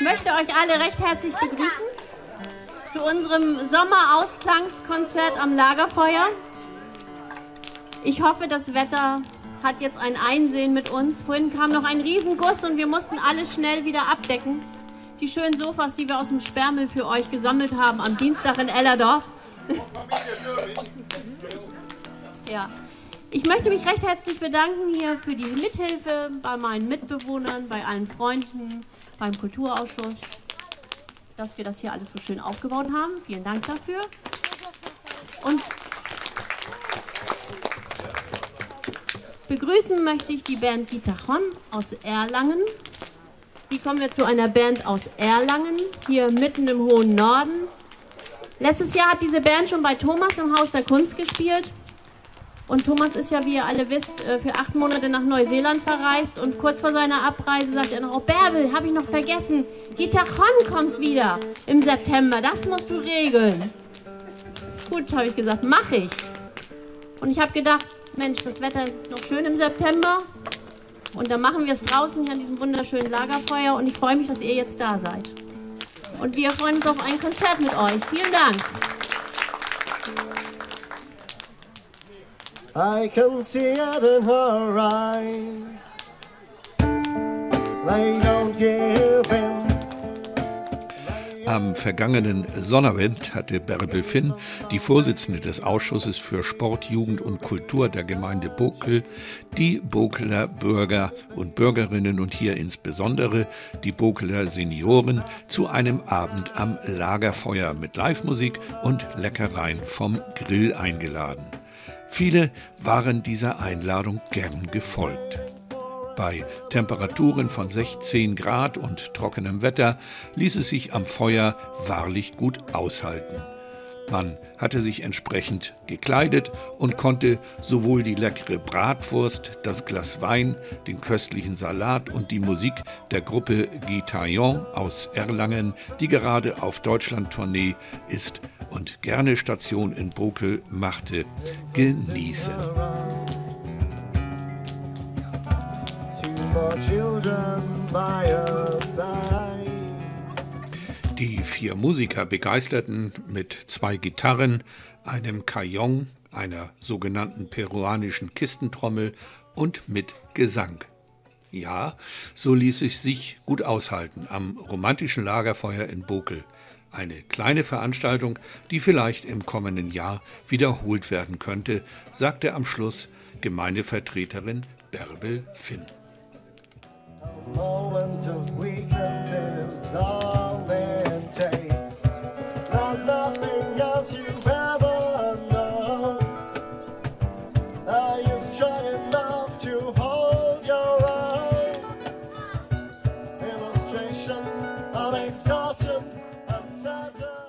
möchte euch alle recht herzlich begrüßen zu unserem Sommerausklangskonzert am Lagerfeuer. Ich hoffe, das Wetter hat jetzt ein Einsehen mit uns. Vorhin kam noch ein Riesenguss und wir mussten alles schnell wieder abdecken. Die schönen Sofas, die wir aus dem Sperrmüll für euch gesammelt haben am Dienstag in Ellerdorf. Ja. Ich möchte mich recht herzlich bedanken hier für die Mithilfe bei meinen Mitbewohnern, bei allen Freunden, beim Kulturausschuss, dass wir das hier alles so schön aufgebaut haben. Vielen Dank dafür. Und begrüßen möchte ich die Band Gitarron aus Erlangen. Hier kommen wir zu einer Band aus Erlangen, hier mitten im hohen Norden. Letztes Jahr hat diese Band schon bei Thomas im Haus der Kunst gespielt. Und Thomas ist ja, wie ihr alle wisst, für 8 Monate nach Neuseeland verreist. Und kurz vor seiner Abreise sagt er noch, oh Bärbel, habe ich noch vergessen, Gitarron kommt wieder im September, das musst du regeln. Gut, habe ich gesagt, mache ich. Und ich habe gedacht, Mensch, das Wetter ist noch schön im September. Und dann machen wir es draußen hier an diesem wunderschönen Lagerfeuer. Und ich freue mich, dass ihr jetzt da seid. Und wir freuen uns auf ein Konzert mit euch. Vielen Dank. I can see it in her eyes. They don't give in. Am vergangenen Sonnabend hatte Bärbel Finn, die Vorsitzende des Ausschusses für Sport, Jugend und Kultur der Gemeinde Bokel, die Bokeler Bürger und Bürgerinnen und hier insbesondere die Bokeler Senioren zu einem Abend am Lagerfeuer mit Livemusik und Leckereien vom Grill eingeladen. Viele waren dieser Einladung gern gefolgt. Bei Temperaturen von 16 Grad und trockenem Wetter ließ es sich am Feuer wahrlich gut aushalten. Man hatte sich entsprechend gekleidet und konnte sowohl die leckere Bratwurst, das Glas Wein, den köstlichen Salat und die Musik der Gruppe Gitarron aus Erlangen, die gerade auf Deutschland-Tournee ist und gerne Station in Bokel machte, genießen. Die 4 Musiker begeisterten mit 2 Gitarren, einem Cajón, einer sogenannten peruanischen Kistentrommel und mit Gesang. Ja, so ließ es sich gut aushalten am romantischen Lagerfeuer in Bokel. Eine kleine Veranstaltung, die vielleicht im kommenden Jahr wiederholt werden könnte, sagte am Schluss Gemeindevertreterin Bärbel Finn. Moment of weakness is all it takes. There's nothing else you've ever known. Are you strong enough to hold your own? Illustration of exhaustion and certain.